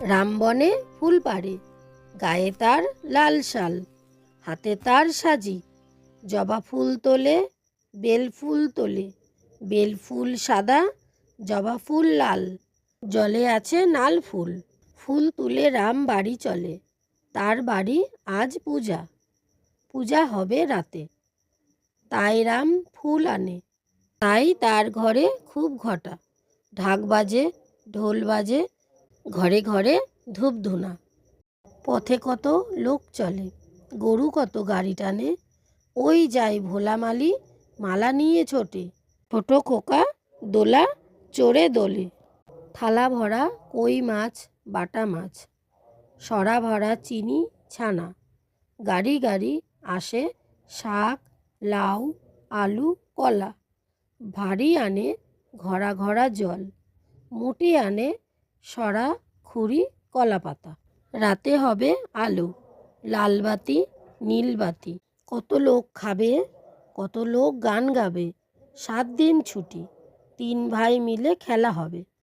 রামবনে ফুল পাড়ে, গায়ে তার লাল শাল, হাতে তার সাজি। জবা ফুল তোলে, বেল ফুল তোলে, বেল ফুল সাদা, জবা ফুল লাল। জলে আছে নাল ফুল, ফুল তুলে রাম বাড়ি চলে। তার বাড়ি আজ পূজা, পূজা হবে রাতে। তাই রাম ফুল আনে, তাই তার ঘরে খুব ঘটা। ঢাক বাজে, ঢোল বাজে, ঘরে ঘরে ধূপ ধুনা। পথে কত লোক চলে, গরু কত গাড়ি টানে। ওই যায় ভোলা মালি, মালা নিয়ে ছোটে। ছোট খোকা দোলা চড়ে দোলে। থালা ভরা কই মাছ, বাটা মাছ, সরা ভরা চিনি ছানা। গাড়ি গাড়ি আসে শাক, লাউ, আলু, কলা। ভারী আনে ঘরা ঘরা জল, মুটে আনে সরা, খুরি, কলা পাতা। রাতে হবে আলো, লাল বাতি, নীল বাতি। কত লোক খাবে, কত লোক গান গাবে। 7 দিন ছুটি, 3 ভাই মিলে খেলা হবে।